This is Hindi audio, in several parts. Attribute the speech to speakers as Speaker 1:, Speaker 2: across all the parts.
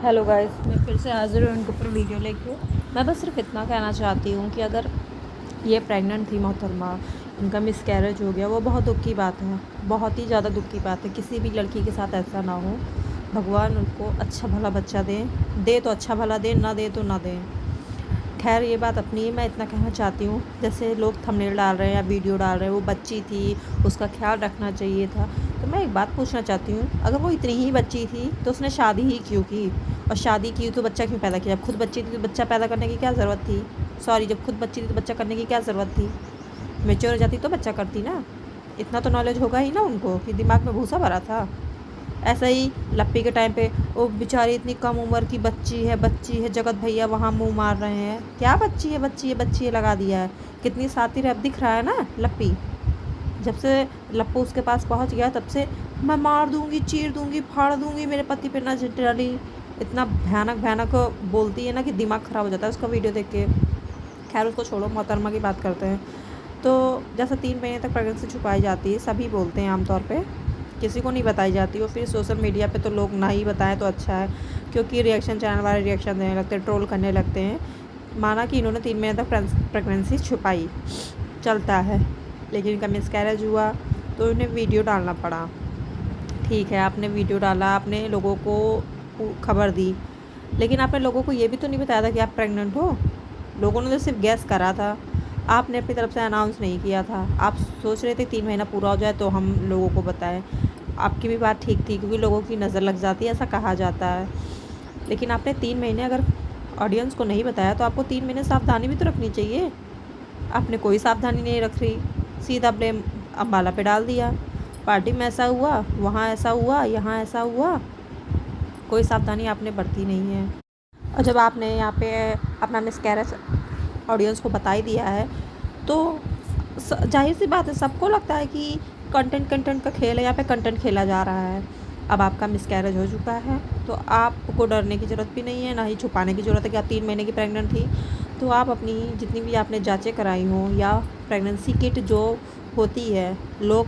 Speaker 1: हेलो गाइस, मैं फिर से हाज़िर हूँ उनके ऊपर वीडियो लेके। मैं बस सिर्फ इतना कहना चाहती हूँ कि अगर ये प्रेग्नेंट थी मोहतरमा, इनका मिसकैरेज हो गया, वो बहुत दुख की बात है, बहुत ही ज़्यादा दुख की बात है। किसी भी लड़की के साथ ऐसा ना हो। भगवान उनको अच्छा भला बच्चा दे तो अच्छा भला दे, ना दे तो ना दे। खैर ये बात अपनी है, मैं इतना कहना चाहती हूँ, जैसे लोग थंबनेल डाल रहे हैं या वीडियो डाल रहे हैं, वो बच्ची थी, उसका ख्याल रखना चाहिए था। तो मैं एक बात पूछना चाहती हूँ, अगर वो इतनी ही बच्ची थी तो उसने शादी ही क्यों की? और शादी की तो बच्चा क्यों पैदा किया? जब खुद बच्ची थी तो बच्चा पैदा करने की क्या ज़रूरत थी? सॉरी, जब खुद बच्ची थी तो बच्चा करने की क्या ज़रूरत थी? मैच्योर हो जाती तो बच्चा करती ना। इतना तो नॉलेज होगा ही ना उनको कि दिमाग में भूसा भरा था। ऐसा ही लप्पी के टाइम पे वो बेचारी इतनी कम उम्र की बच्ची है, जगत भैया वहाँ मुंह मार रहे हैं, क्या बच्ची है लगा दिया है। कितनी सातिर अब दिख रहा है ना लप्पी। जब से लप्पू उसके पास पहुँच गया तब से मैं मार दूंगी, चीर दूंगी, फाड़ दूंगी, मेरे पति पे ना डाली। इतना भयानक भयानक बोलती है ना कि दिमाग ख़राब हो जाता है उसका वीडियो देख के। खैर उसको छोड़ो, मोहतरमा की बात करते हैं। तो जैसे 3 महीने तक प्रेगनेंसी छुपाई जाती है, सभी बोलते हैं आमतौर पे, किसी को नहीं बताई जाती। और फिर सोशल मीडिया पे तो लोग ना ही बताएं तो अच्छा है, क्योंकि रिएक्शन चैनल वाले रिएक्शन देने लगते हैं, ट्रोल करने लगते हैं। माना कि इन्होंने 3 महीने तक प्रेगनेंसी छुपाई, चलता है, लेकिन इनका मिसकैरेज हुआ तो इन्हें वीडियो डालना पड़ा। ठीक है, आपने वीडियो डाला, आपने लोगों को खबर दी, लेकिन आपने लोगों को ये भी तो नहीं बताया था कि आप प्रेग्नेंट हो। लोगों ने तो सिर्फ गैस करा था, आपने अपनी तरफ से अनाउंस नहीं किया था। आप सोच रहे थे 3 महीना पूरा हो जाए तो हम लोगों को बताएं। आपकी भी बात ठीक थी, क्योंकि लोगों की नज़र लग जाती है, ऐसा कहा जाता है। लेकिन आपने 3 महीने अगर ऑडियंस को नहीं बताया तो आपको 3 महीने सावधानी भी तो रखनी चाहिए। आपने कोई सावधानी नहीं रख रही, सीधा ब्लेम अम्बाला पे डाल दिया। पार्टी में ऐसा हुआ, वहाँ ऐसा हुआ, यहाँ ऐसा हुआ, कोई सावधानी आपने बरती नहीं है। और जब आपने यहाँ पे अपना मिसकैरेज ऑडियंस को बता ही दिया है तो जाहिर सी बात है, सबको लगता है कि कंटेंट का खेल है, यहाँ पे कंटेंट खेला जा रहा है। अब आपका मिसकैरेज हो चुका है तो आपको डरने की ज़रूरत भी नहीं है, ना ही छुपाने की ज़रूरत है कि आप 3 महीने की प्रेग्नेंट थी। तो आप अपनी जितनी भी आपने जांचें कराई हों, या प्रेगनेंसी किट जो होती है, लोग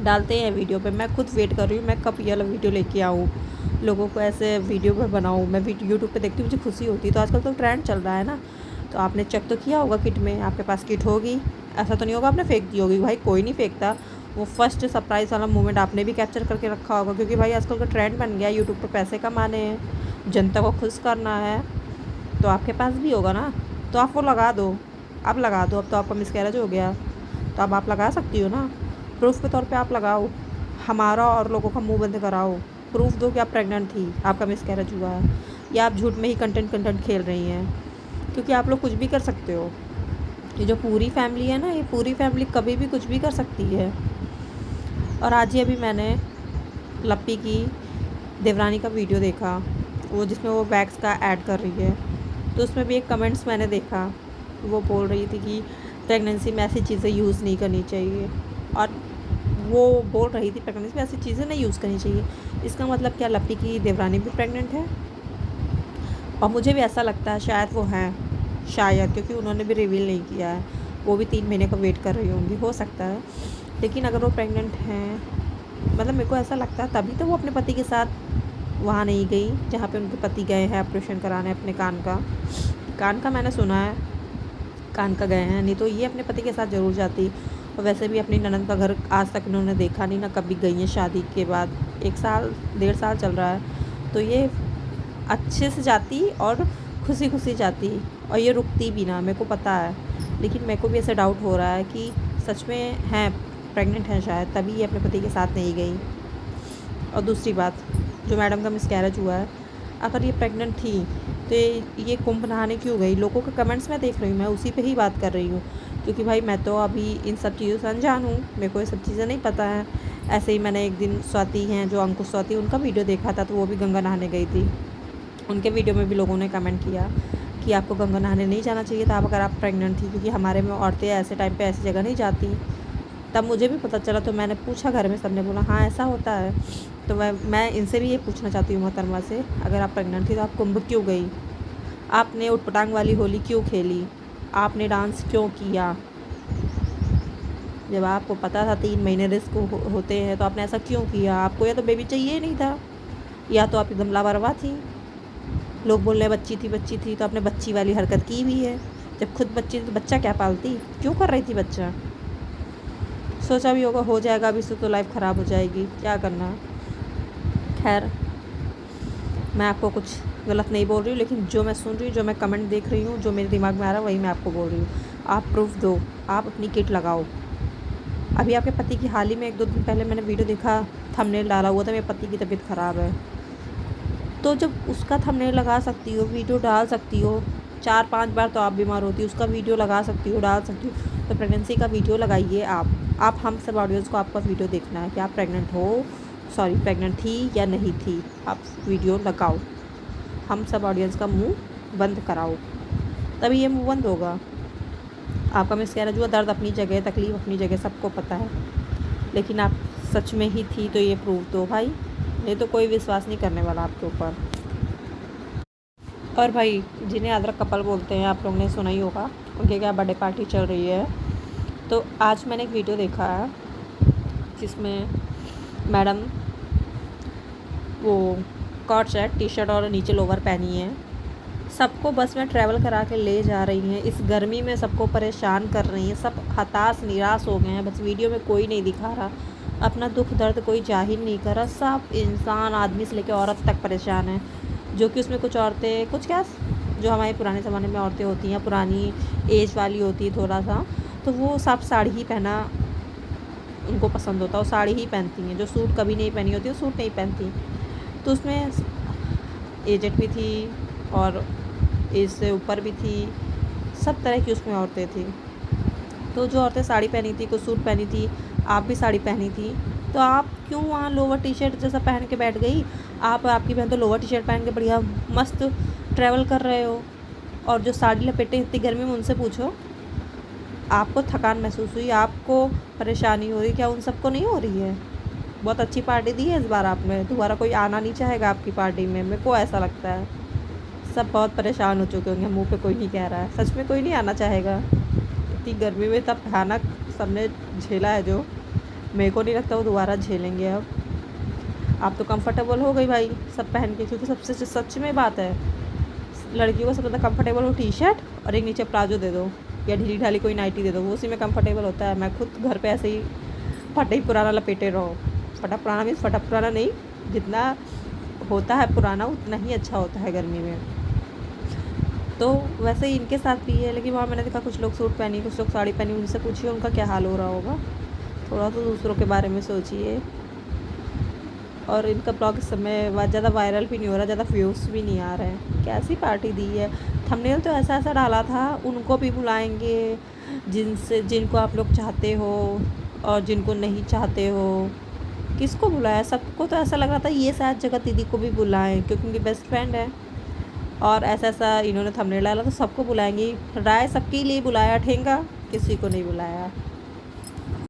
Speaker 1: डालते हैं वीडियो पे, मैं खुद वेट कर रही हूँ मैं कब ये वाला वीडियो लेके आऊँ, लोगों को ऐसे वीडियो पे बनाऊँ। मैं यूट्यूब पे देखती हूँ, मुझे खुशी होती है। तो आजकल तो ट्रेंड चल रहा है ना, तो आपने चेक तो किया होगा किट में, आपके पास किट होगी। ऐसा तो नहीं होगा आपने फेंक दी होगी, भाई कोई नहीं फेंकता। वो फर्स्ट सरप्राइज़ वाला मोमेंट आपने भी कैप्चर करके रखा होगा, क्योंकि भाई आजकल का ट्रेंड बन गया, यूट्यूब पर पैसे कमाने हैं, जनता को खुश करना है, तो आपके पास भी होगा ना। तो आप वो लगा दो, अब लगा दो। अब तो आपका मिसकैरेज हो गया तो अब आप लगा सकती हो ना, प्रूफ के तौर पे आप लगाओ, हमारा और लोगों का मुंह बंद कराओ। प्रूफ दो कि आप प्रेग्नेंट थी, आपका मिसकैरेज हुआ है, या आप झूठ में ही कंटेंट खेल रही हैं, क्योंकि आप लोग कुछ भी कर सकते हो। ये जो पूरी फैमिली है ना, ये पूरी फैमिली कभी भी कुछ भी कर सकती है। और आज ही अभी मैंने लप्पी की देवरानी का वीडियो देखा, वो जिसमें वो वैक्स का ऐड कर रही है, तो उसमें भी एक कमेंट्स मैंने देखा, वो बोल रही थी कि प्रेगनेंसी में ऐसी चीज़ें यूज़ नहीं करनी चाहिए। और वो बोल रही थी प्रेगनेंसी में ऐसी चीज़ें नहीं यूज़ करनी चाहिए, इसका मतलब क्या लप्पी की देवरानी भी प्रेग्नेंट है? और मुझे भी ऐसा लगता है शायद वो हैं, शायद, क्योंकि उन्होंने भी रिवील नहीं किया है। वो भी 3 महीने का वेट कर रही होंगी, हो सकता है। लेकिन अगर वो प्रेग्नेंट हैं, मतलब मेरे को ऐसा लगता है तभी तो वो अपने पति के साथ वहाँ नहीं गई जहाँ पे उनके पति गए हैं ऑपरेशन कराने अपने कान का मैंने सुना है, कान का गए हैं, नहीं तो ये अपने पति के साथ ज़रूर जाती। और वैसे भी अपनी ननद का घर आज तक इन्होंने देखा नहीं, ना कभी गई हैं शादी के बाद। 1 साल 1.5 साल चल रहा है, तो ये अच्छे से जाती और खुशी खुशी जाती, और ये रुकती भी ना, मेरे को पता है। लेकिन मेरे को भी ऐसा डाउट हो रहा है कि सच में हैं, प्रेग्नेंट हैं शायद, तभी ये अपने पति के साथ नहीं गई। और दूसरी बात, जो मैडम का मिसकैरेज हुआ है, अगर ये प्रेग्नेंट थी तो ये कुंभ नहाने क्यों गई? लोगों के कमेंट्स में देख रही हूँ, मैं उसी पे ही बात कर रही हूँ, क्योंकि भाई मैं तो अभी इन सब चीज़ों से अनजान हूँ, मेरे को ये सब चीज़ें नहीं पता है। ऐसे ही मैंने एक दिन स्वाति हैं जो अंकुश स्वाति, उनका वीडियो देखा था, तो वो भी गंगा नहाने गई थी। उनके वीडियो में भी लोगों ने कमेंट किया कि आपको गंगा नहाने नहीं जाना चाहिए था, अगर आप प्रेग्नेंट थी, क्योंकि हमारे में औरतें ऐसे टाइम पे ऐसी जगह नहीं जाती। तब मुझे भी पता चला, तो मैंने पूछा घर में, सबने बोला हाँ ऐसा होता है। तो मैं इनसे भी ये पूछना चाहती हूँ मोहतरमा से, अगर आप प्रेग्नेंट थी तो आप कुंभ क्यों गई? आपने उटपटांग वाली होली क्यों खेली? आपने डांस क्यों किया? जब आपको पता था 3 महीने रिस्क होते हैं, तो आपने ऐसा क्यों किया? आपको या तो बेबी चाहिए ही नहीं था, या तो आप एकदम लापरवाह थी। लोग बोल रहे हैं बच्ची थी तो आपने बच्ची वाली हरकत की भी है। जब खुद बच्ची थी तो बच्चा क्या पालती, क्यों कर रही थी बच्चा? सोचा भी होगा हो जाएगा, अभी से तो लाइफ ख़राब हो जाएगी, क्या करना है। खैर, मैं आपको कुछ गलत नहीं बोल रही हूँ, लेकिन जो मैं सुन रही हूँ, जो मैं कमेंट देख रही हूँ, जो मेरे दिमाग में आ रहा है वही मैं आपको बोल रही हूँ। आप प्रूफ दो, आप अपनी किट लगाओ। अभी आपके पति की हाल ही में 1-2 दिन पहले मैंने वीडियो देखा, थंबनेल डाला हुआ था, मेरे पति की तबीयत ख़राब है। तो जब उसका थंबनेल लगा सकती हो, वीडियो डाल सकती हो, 4-5 बार तो आप बीमार होती हो, उसका वीडियो लगा सकती हो, डाल सकती हो, तो प्रेगनेंसी का वीडियो लगाइए आप हम सब ऑडियंस को आपका वीडियो देखना है कि आप प्रेग्नेंट थी या नहीं थी। आप वीडियो लगाओ, हम सब ऑडियंस का मुंह बंद कराओ, तभी ये मुंह बंद होगा। आपका मिसकैरेज हुआ, दर्द अपनी जगह, तकलीफ़ अपनी जगह, सबको पता है, लेकिन आप सच में ही थी तो ये प्रूफ दो भाई, नहीं तो कोई विश्वास नहीं करने वाला आपके ऊपर। और भाई, जिन्हें अदरक कपल बोलते हैं, आप लोगों ने सुना ही होगा, उनके क्या बर्थडे पार्टी चल रही है। तो आज मैंने एक वीडियो देखा है जिसमें मैडम वो कॉट सेट टी शर्ट और नीचे लोवर पहनी है, सबको बस में ट्रैवल करा के ले जा रही हैं, इस गर्मी में सबको परेशान कर रही हैं, सब हताश निराश हो गए हैं। बस वीडियो में कोई नहीं दिखा रहा, अपना दुख दर्द कोई जाहिर नहीं कर रहा, सब इंसान आदमी से लेकर औरत तक परेशान है। जो कि उसमें कुछ औरतें, कुछ क्या जो हमारे पुराने ज़माने में औरतें होती हैं, पुरानी एज वाली होती है थोड़ा सा, तो वो सब साड़ी ही पहना उनको पसंद होता है, वो साड़ी ही पहनती हैं। जो सूट कभी नहीं पहनी होती वो सूट नहीं पहनती। तो उसमें एजेड भी थी और एज से ऊपर भी थी, सब तरह की उसमें औरतें थी। तो जो औरतें साड़ी पहनी थी, कुछ सूट पहनी थी, आप भी साड़ी पहनी थी, तो आप क्यों वहाँ लोअर टी शर्ट जैसा पहन के बैठ गई? आपकी बहन तो लोअर टी शर्ट पहन के बढ़िया मस्त ट्रैवल कर रहे हो, और जो साड़ी लपेटे इतनी गर्मी में, उनसे पूछो आपको थकान महसूस हुई, आपको परेशानी हो रही, क्या उन सबको नहीं हो रही है? बहुत अच्छी पार्टी दी है इस बार आपने, दोबारा कोई आना नहीं चाहेगा आपकी पार्टी में, मेरे को ऐसा लगता है। सब बहुत परेशान हो चुके होंगे, मुंह पे कोई नहीं कह रहा है, सच में कोई नहीं आना चाहेगा। इतनी गर्मी में तब भयानक सबने झेला है, जो मेरे को नहीं लगता वो दोबारा झेलेंगे अब। आप तो कंफर्टेबल हो गई भाई सब पहन के, क्योंकि सबसे सच में बात है, लड़कियों को सबसे ज़्यादा कंफर्टेबल हो टी शर्ट और एक नीचे प्लाजो दे दो या ढीली ढाली कोई नाइटी दे दो, वो उसी में कंफर्टेबल होता है। मैं खुद घर पे ऐसे ही फटे ही पुराना लपेटे रहो, फटा पुराना मीन्स फटा पुराना नहीं, जितना होता है पुराना उतना ही अच्छा होता है गर्मी में। तो वैसे ही इनके साथ भी है, लेकिन वहाँ मैंने देखा कुछ लोग सूट पहनी, कुछ लोग साड़ी पहनी, उनसे पूछिए उनका क्या हाल हो रहा होगा। थोड़ा तो दूसरों के बारे में सोचिए। और इनका ब्लॉग इस समय ज़्यादा वायरल भी नहीं हो रहा, ज़्यादा व्यूज़ भी नहीं आ रहे हैं। कैसी पार्टी दी है, थंबनेल तो ऐसा ऐसा डाला था, उनको भी बुलाएंगे जिनको आप लोग चाहते हो और जिनको नहीं चाहते हो। किसको बुलाया? सबको तो ऐसा लग रहा था ये शायद जगत दीदी को भी बुलाएं, क्योंकि उनकी बेस्ट फ्रेंड है, और ऐसा ऐसा इन्होंने थंबनेल डाला तो सबको बुलाएंगी। राय सबके लिए बुलाया, ठेंगा किसी को नहीं बुलाया।